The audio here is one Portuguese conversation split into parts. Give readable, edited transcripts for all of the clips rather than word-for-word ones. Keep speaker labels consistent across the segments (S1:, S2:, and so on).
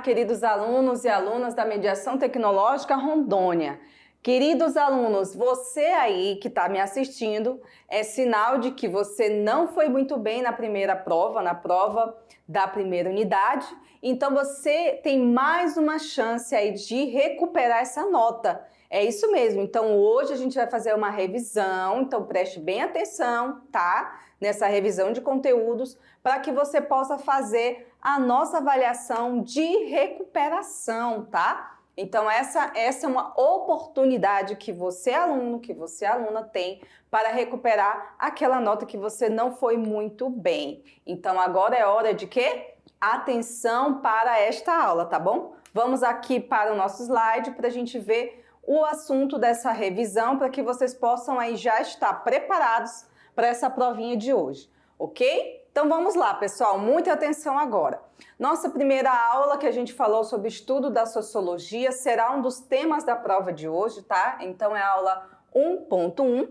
S1: queridos alunos e alunas da Mediação Tecnológica Rondônia. Queridos alunos, você aí que está me assistindo, é sinal de que você não foi muito bem na primeira prova, na prova da primeira unidade. Então você tem mais uma chance aí de recuperar essa nota. É isso mesmo. Então hoje a gente vai fazer uma revisão, então preste bem atenção, tá? Nessa revisão de conteúdos, para que você possa fazer a nossa avaliação de recuperação, tá? Então essa é uma oportunidade que você aluno, que você aluna tem para recuperar aquela nota que você não foi muito bem. Então agora é hora de quê? Atenção para esta aula, tá bom? Vamos aqui para o nosso slide para a gente ver o assunto dessa revisão, para que vocês possam aí já estar preparados para essa provinha de hoje, ok? Então vamos lá, pessoal, muita atenção agora. Nossa primeira aula que a gente falou sobre estudo da sociologia será um dos temas da prova de hoje, tá? Então é a aula 1.1.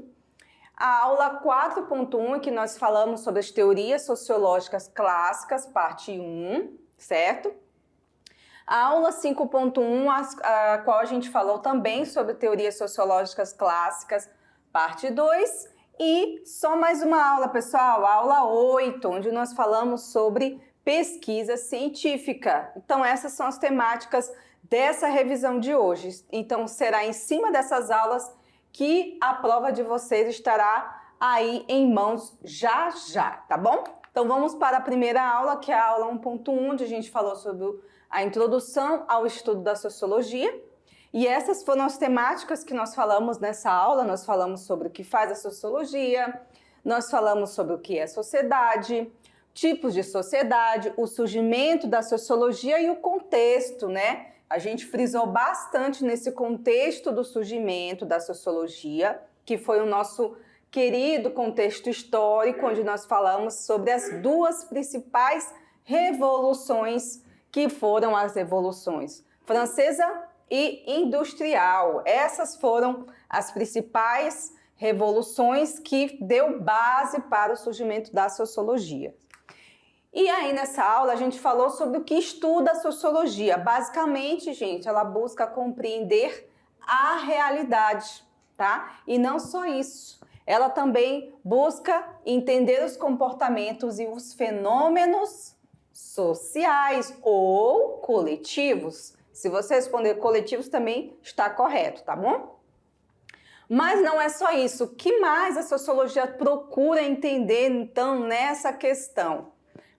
S1: A aula 4.1 é que nós falamos sobre as teorias sociológicas clássicas, parte 1, certo? A aula 5.1, a qual a gente falou também sobre teorias sociológicas clássicas, parte 2. E só mais uma aula, pessoal, a aula 8, onde nós falamos sobre pesquisa científica. Então, essas são as temáticas dessa revisão de hoje. Então, será em cima dessas aulas que a prova de vocês estará aí em mãos já, tá bom? Então, vamos para a primeira aula, que é a aula 1.1, onde a gente falou sobre a introdução ao estudo da sociologia. E essas foram as temáticas que nós falamos nessa aula. Nós falamos sobre o que faz a sociologia, nós falamos sobre o que é sociedade, tipos de sociedade, o surgimento da sociologia e o contexto, né? A gente frisou bastante nesse contexto do surgimento da sociologia, que foi o nosso querido contexto histórico, onde nós falamos sobre as duas principais revoluções, que foram as revoluções francesa e industrial. Essas foram as principais revoluções que deu base para o surgimento da sociologia. E aí nessa aula a gente falou sobre o que estuda a sociologia. Basicamente, gente, ela busca compreender a realidade, tá? E não só isso. Ela também busca entender os comportamentos e os fenômenos sociais ou coletivos. Se você responder coletivos, também está correto, tá bom? Mas não é só isso. O que mais a sociologia procura entender, então, nessa questão?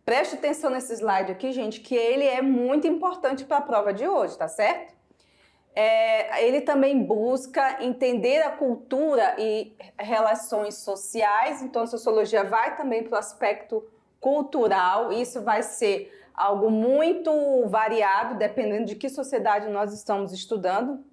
S1: Preste atenção nesse slide aqui, gente, que ele é muito importante para a prova de hoje, tá certo? Ele também busca entender a cultura e relações sociais. Então, a sociologia vai também para o aspecto cultural. Isso vai ser algo muito variado, dependendo de que sociedade nós estamos estudando.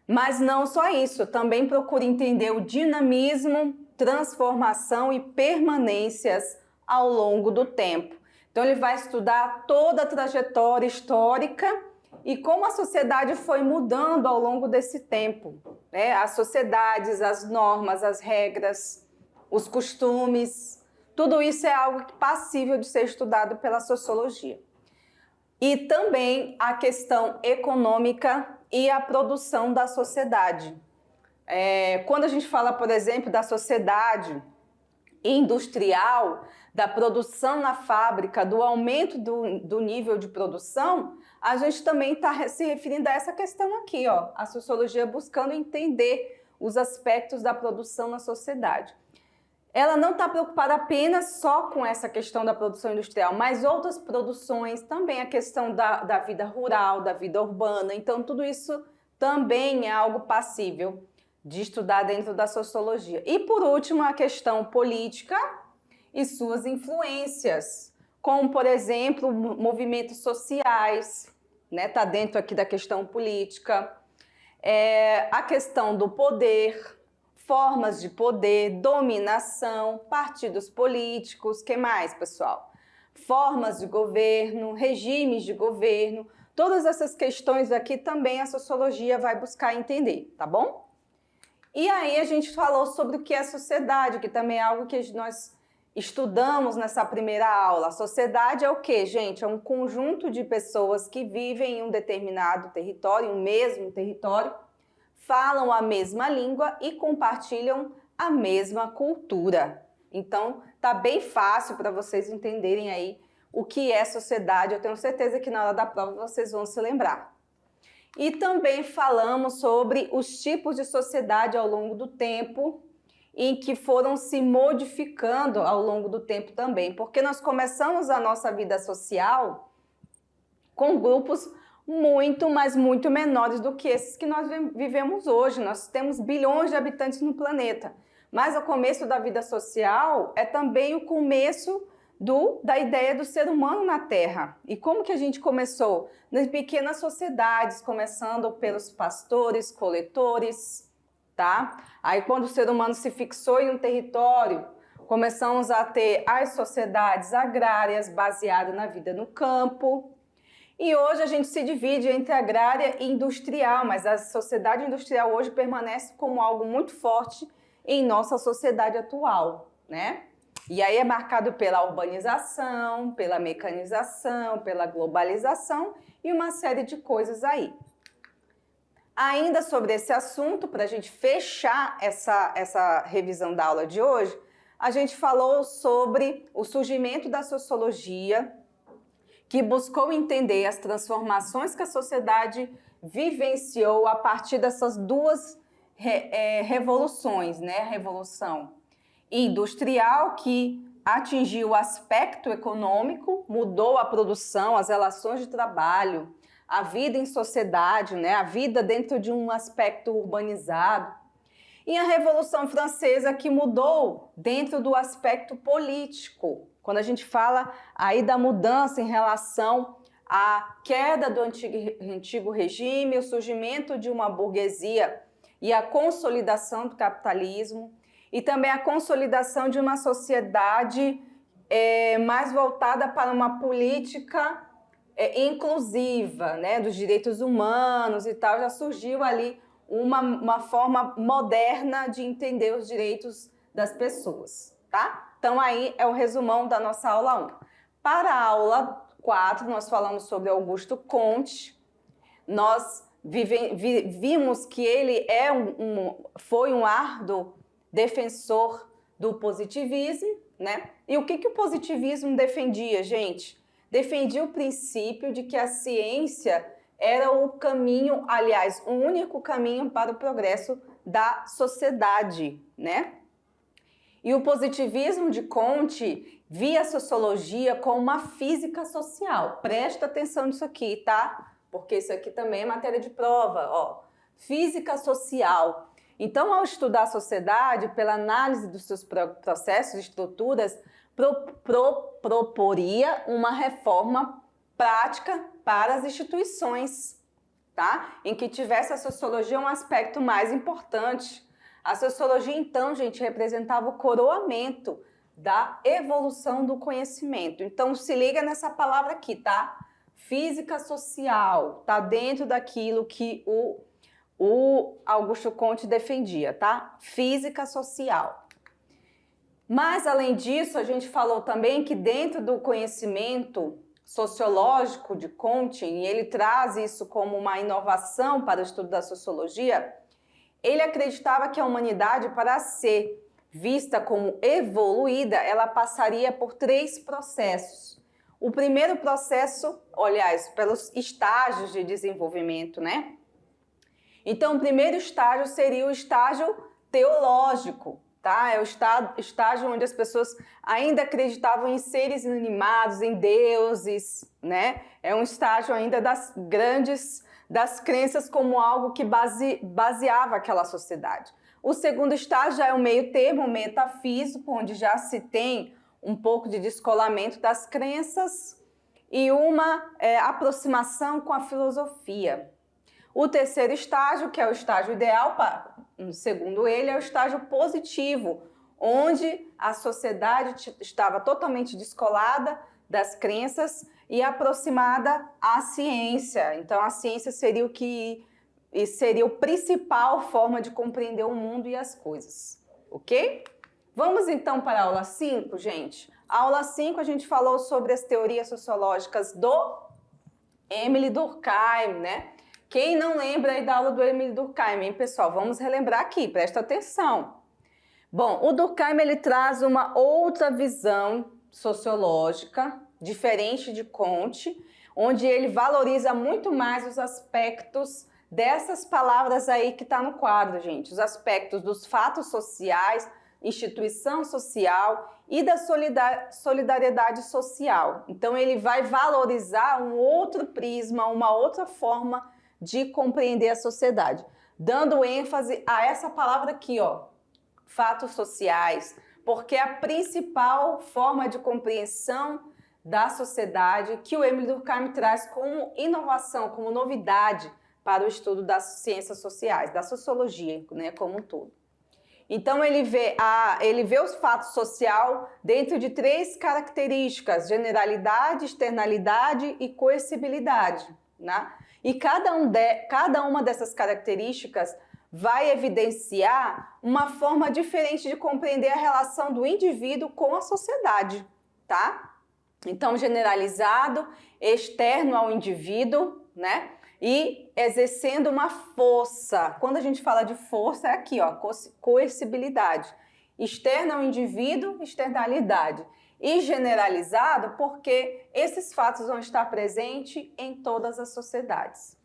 S1: Mas não só isso, também procura entender o dinamismo, transformação e permanências ao longo do tempo. Então ele vai estudar toda a trajetória histórica e como a sociedade foi mudando ao longo desse tempo, né? As sociedades, as normas, as regras, os costumes, tudo isso é algo passível de ser estudado pela sociologia. E também a questão econômica e a produção da sociedade. Quando a gente fala, por exemplo, da sociedade industrial, da produção na fábrica, do aumento do nível de produção, a gente também está se referindo a essa questão aqui, ó, a sociologia buscando entender os aspectos da produção na sociedade. Ela não está preocupada apenas só com essa questão da produção industrial, mas outras produções, também a questão da vida rural, da vida urbana. Então, tudo isso também é algo passível de estudar dentro da sociologia. E, por último, a questão política e suas influências, como, por exemplo, movimentos sociais, né? Tá dentro aqui da questão política, a questão do poder, formas de poder, dominação, partidos políticos, que mais, pessoal? Formas de governo, regimes de governo, todas essas questões aqui também a sociologia vai buscar entender, tá bom? E aí a gente falou sobre o que é sociedade, que também é algo que nós estudamos nessa primeira aula. A sociedade é o quê, gente? É um conjunto de pessoas que vivem em um determinado território, um mesmo território, falam a mesma língua e compartilham a mesma cultura. Então, tá bem fácil para vocês entenderem aí o que é sociedade. Eu tenho certeza que na hora da prova vocês vão se lembrar. E também falamos sobre os tipos de sociedade ao longo do tempo e que foram se modificando ao longo do tempo também, porque nós começamos a nossa vida social com grupos muito, mas muito menores do que esses que nós vivemos hoje. Nós temos bilhões de habitantes no planeta, mas o começo da vida social é também o começo da ideia do ser humano na Terra. E como que a gente começou? Nas pequenas sociedades, começando pelos pastores, coletores, tá? Aí quando o ser humano se fixou em um território, começamos a ter as sociedades agrárias baseadas na vida no campo. E hoje a gente se divide entre agrária e industrial, mas a sociedade industrial hoje permanece como algo muito forte em nossa sociedade atual, né? E aí é marcado pela urbanização, pela mecanização, pela globalização e uma série de coisas aí. Ainda sobre esse assunto, para a gente fechar essa revisão da aula de hoje, a gente falou sobre o surgimento da sociologia, que buscou entender as transformações que a sociedade vivenciou a partir dessas duas revoluções, né? A revolução industrial, que atingiu o aspecto econômico, mudou a produção, as relações de trabalho, a vida em sociedade, né? A vida dentro de um aspecto urbanizado. E a Revolução Francesa, que mudou dentro do aspecto político. Quando a gente fala aí da mudança em relação à queda do antigo regime, o surgimento de uma burguesia e a consolidação do capitalismo, e também a consolidação de uma sociedade mais voltada para uma política inclusiva, né, dos direitos humanos e tal. Já surgiu ali uma forma moderna de entender os direitos das pessoas, tá? Então aí é o resumão da nossa aula 1. Para a aula 4, nós falamos sobre Augusto Comte. Nós vimos que ele foi um árduo defensor do positivismo, né? E o que o positivismo defendia, gente? Defendia o princípio de que a ciência era o caminho, aliás, o único caminho para o progresso da sociedade, né? E o positivismo de Comte via a sociologia como uma física social. Presta atenção nisso aqui, tá? Porque isso aqui também é matéria de prova, ó. Física social. Então, ao estudar a sociedade, pela análise dos seus processos e estruturas, proporia uma reforma prática para as instituições, tá? Em que tivesse a sociologia um aspecto mais importante. A sociologia, então, gente, representava o coroamento da evolução do conhecimento. Então, se liga nessa palavra aqui, tá? Física social, tá dentro daquilo que o Augusto Comte defendia, tá? Física social. Mas, além disso, a gente falou também que dentro do conhecimento sociológico de Comte, e ele traz isso como uma inovação para o estudo da sociologia, ele acreditava que a humanidade, para ser vista como evoluída, ela passaria por 3 processos. O primeiro processo, aliás, pelos estágios de desenvolvimento, né? Então, o primeiro estágio seria o estágio teológico, tá? É o estágio onde as pessoas ainda acreditavam em seres inanimados, em deuses, né? É um estágio ainda das crenças como algo que baseava aquela sociedade. O segundo estágio já é o meio termo metafísico, onde já se tem um pouco de descolamento das crenças e uma aproximação com a filosofia. O terceiro estágio, que é o estágio ideal, segundo ele, é o estágio positivo, onde a sociedade estava totalmente descolada das crenças e aproximada à ciência. Então, a ciência seria a principal forma de compreender o mundo e as coisas, ok? Vamos então para a aula 5, gente? A aula 5 a gente falou sobre as teorias sociológicas do Émile Durkheim, né? Quem não lembra aí da aula do Émile Durkheim, hein, pessoal? Vamos relembrar aqui, presta atenção. Bom, o Durkheim ele traz uma outra visão sociológica, diferente de Comte, onde ele valoriza muito mais os aspectos dessas palavras aí que está no quadro, gente. Os aspectos dos fatos sociais, instituição social e da solidariedade social. Então, ele vai valorizar um outro prisma, uma outra forma de compreender a sociedade, dando ênfase a essa palavra aqui, ó, fatos sociais, porque é a principal forma de compreensão da sociedade que o Émile Durkheim traz como inovação, como novidade para o estudo das ciências sociais, da sociologia, né, como um todo. Então, ele vê os fatos social dentro de 3 características: generalidade, externalidade e coercibilidade, né? E cada uma dessas características vai evidenciar uma forma diferente de compreender a relação do indivíduo com a sociedade, tá? Então, generalizado, externo ao indivíduo, né? E exercendo uma força. Quando a gente fala de força, é aqui, ó, coercibilidade. Externa ao indivíduo, externalidade. E generalizado, porque esses fatos vão estar presentes em todas as sociedades.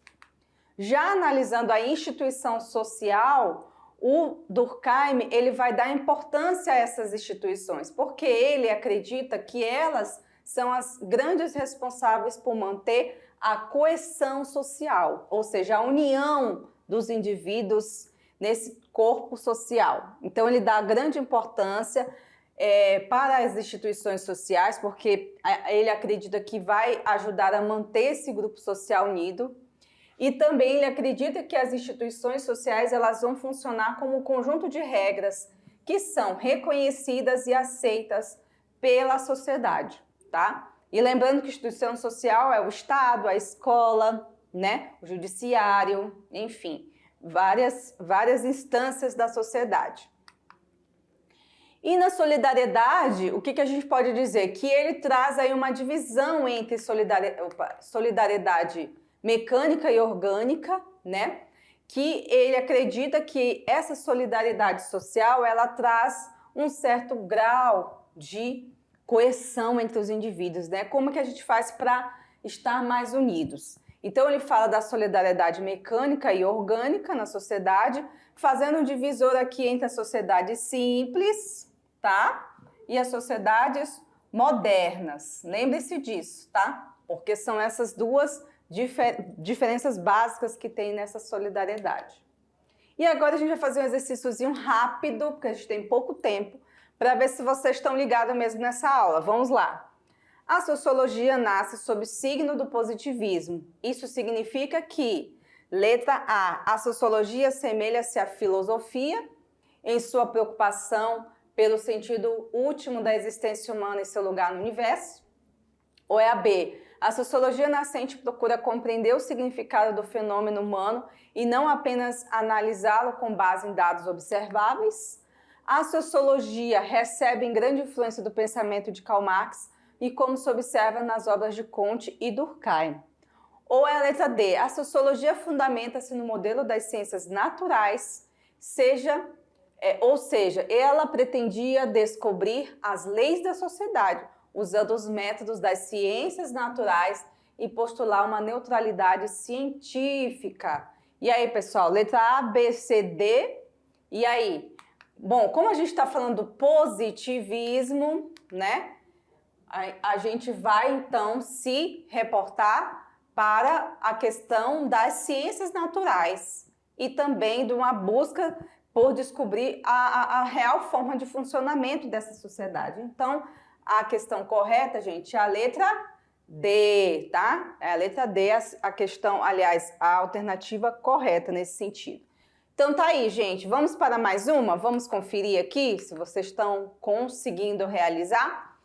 S1: Já analisando a instituição social, o Durkheim ele vai dar importância a essas instituições, porque ele acredita que elas são as grandes responsáveis por manter a coesão social, ou seja, a união dos indivíduos nesse corpo social. Então, ele dá grande importância para as instituições sociais, porque ele acredita que vai ajudar a manter esse grupo social unido. E também ele acredita que as instituições sociais elas vão funcionar como um conjunto de regras que são reconhecidas e aceitas pela sociedade, tá? E lembrando que instituição social é o Estado, a escola, né? O judiciário, enfim, várias instâncias da sociedade. E na solidariedade, o que a gente pode dizer? Que ele traz aí uma divisão entre solidariedade mecânica e orgânica, né? Que ele acredita que essa solidariedade social, ela traz um certo grau de coesão entre os indivíduos, né? Como que a gente faz para estar mais unidos? Então, ele fala da solidariedade mecânica e orgânica na sociedade, fazendo um divisor aqui entre as sociedades simples, tá? E as sociedades modernas. Lembre-se disso, tá? Porque são essas duas diferenças básicas que tem nessa solidariedade. E agora a gente vai fazer um exercíciozinho rápido, porque a gente tem pouco tempo, para ver se vocês estão ligados mesmo nessa aula. Vamos lá. A sociologia nasce sob o signo do positivismo. Isso significa que, letra A, a sociologia assemelha-se à filosofia em sua preocupação pelo sentido último da existência humana e seu lugar no universo. Ou é a B, a sociologia nascente procura compreender o significado do fenômeno humano e não apenas analisá-lo com base em dados observáveis. A sociologia recebe em grande influência do pensamento de Karl Marx e como se observa nas obras de Comte e Durkheim. Ou é a letra D, a sociologia fundamenta-se no modelo das ciências naturais, ou seja, ela pretendia descobrir as leis da sociedade, usando os métodos das ciências naturais e postular uma neutralidade científica. E aí, pessoal, letra A, B, C, D. E aí? Bom, como a gente está falando do positivismo, né? A gente vai, então, se reportar para a questão das ciências naturais e também de uma busca por descobrir a real forma de funcionamento dessa sociedade. Então, a questão correta, gente, é a letra D, tá? É a letra D, a questão, aliás, a alternativa correta nesse sentido. Então tá aí, gente. Vamos para mais uma? Vamos conferir aqui se vocês estão conseguindo realizar?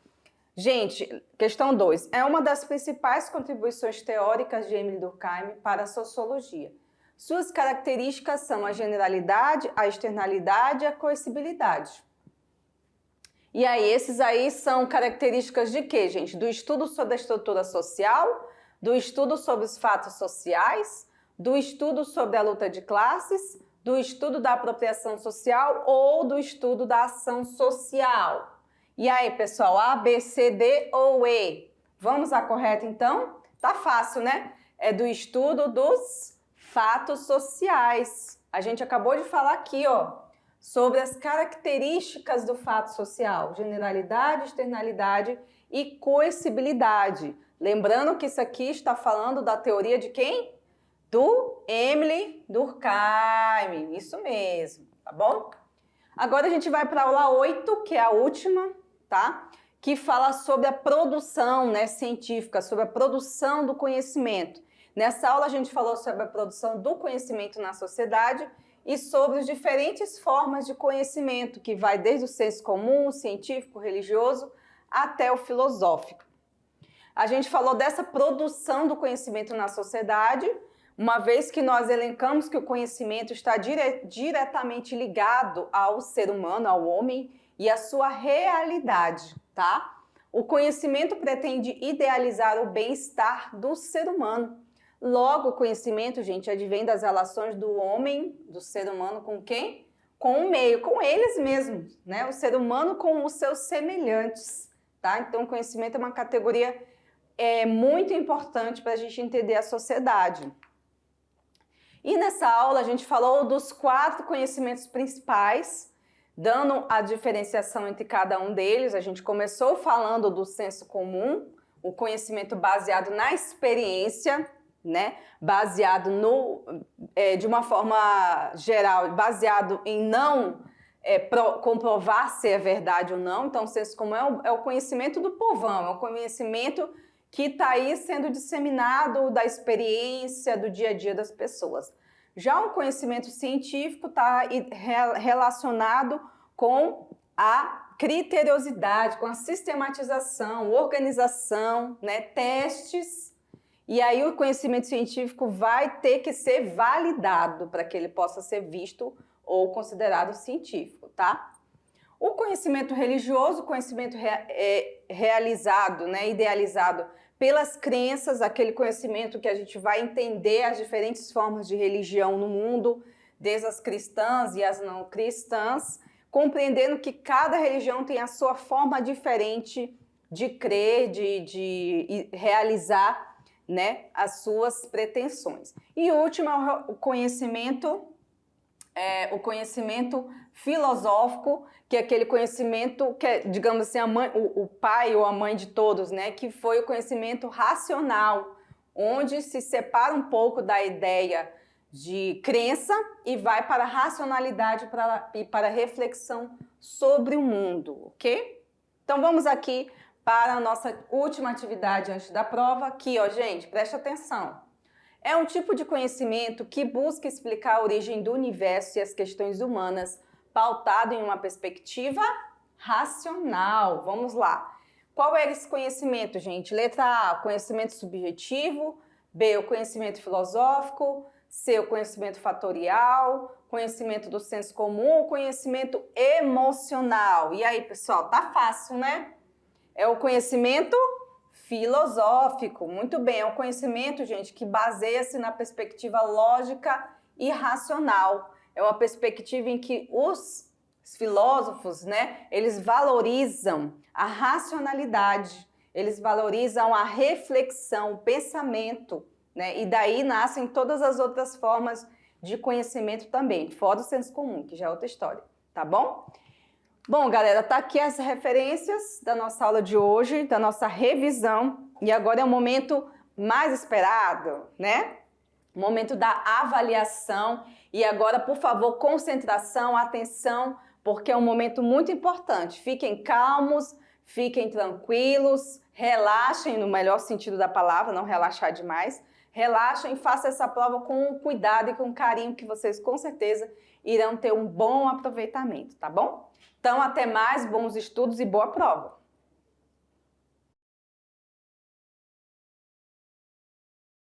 S1: Gente, questão 2. É uma das principais contribuições teóricas de Émile Durkheim para a sociologia. Suas características são a generalidade, a externalidade e a coercibilidade. E aí, esses aí são características de quê, gente? Do estudo sobre a estrutura social, do estudo sobre os fatos sociais, do estudo sobre a luta de classes, do estudo da apropriação social ou do estudo da ação social. E aí, pessoal, A, B, C, D ou E? Vamos à correta, então? Tá fácil, né? É do estudo dos fatos sociais. A gente acabou de falar aqui, ó, sobre as características do fato social, generalidade, externalidade e coercibilidade. Lembrando que isso aqui está falando da teoria de quem? Do Emile Durkheim, isso mesmo, tá bom? Agora a gente vai para a aula 8, que é a última, tá? Que fala sobre a produção, né, científica, sobre a produção do conhecimento. Nessa aula a gente falou sobre a produção do conhecimento na sociedade e sobre as diferentes formas de conhecimento, que vai desde o senso comum, científico, religioso, até o filosófico. A gente falou dessa produção do conhecimento na sociedade, uma vez que nós elencamos que o conhecimento está diretamente ligado ao ser humano, ao homem, e à sua realidade, tá? O conhecimento pretende idealizar o bem-estar do ser humano. Logo, o conhecimento, gente, advém das relações do homem, do ser humano com quem? Com o meio, com eles mesmos, né? O ser humano com os seus semelhantes, tá? Então, o conhecimento é uma categoria muito importante para a gente entender a sociedade. E nessa aula a gente falou dos 4 conhecimentos principais, dando a diferenciação entre cada um deles. A gente começou falando do senso comum, o conhecimento baseado na experiência, né? Baseado de uma forma geral, baseado em não comprovar se é verdade ou não. Então, o senso comum é o conhecimento do povão, é o conhecimento que está aí sendo disseminado da experiência do dia a dia das pessoas. Já o conhecimento científico está relacionado com a criteriosidade, com a sistematização, organização, né, testes. E aí o conhecimento científico vai ter que ser validado para que ele possa ser visto ou considerado científico, tá? O conhecimento religioso, o conhecimento realizado, né, idealizado pelas crenças, aquele conhecimento que a gente vai entender as diferentes formas de religião no mundo, desde as cristãs e as não cristãs, compreendendo que cada religião tem a sua forma diferente de crer, de realizar, né, as suas pretensões. E o último é o conhecimento filosófico, que é aquele conhecimento que é, digamos assim, o pai ou a mãe de todos, né? Que foi o conhecimento racional, onde se separa um pouco da ideia de crença e vai para a racionalidade e para a reflexão sobre o mundo, ok? Então vamos aqui para a nossa última atividade antes da prova. Aqui, ó, gente, preste atenção. É um tipo de conhecimento que busca explicar a origem do universo e as questões humanas, pautado em uma perspectiva racional. Vamos lá. Qual é esse conhecimento, gente? Letra A, conhecimento subjetivo. B, o conhecimento filosófico. C, o conhecimento fatorial. Conhecimento do senso comum. Conhecimento emocional. E aí, pessoal, tá fácil, né? É o conhecimento filosófico, muito bem, é um conhecimento, gente, que baseia-se na perspectiva lógica e racional. É uma perspectiva em que os filósofos, né, eles valorizam a racionalidade, eles valorizam a reflexão, o pensamento, né, e daí nascem todas as outras formas de conhecimento também, fora o senso comum, que já é outra história, tá bom? Bom, galera, tá aqui as referências da nossa aula de hoje, da nossa revisão, e agora é o momento mais esperado, né? O momento da avaliação. E agora, por favor, concentração, atenção, porque é um momento muito importante. Fiquem calmos, fiquem tranquilos, relaxem no melhor sentido da palavra, não relaxar demais. Relaxem e façam essa prova com cuidado e com carinho, que vocês com certeza irão ter um bom aproveitamento, tá bom? Então, até mais, bons estudos e boa prova!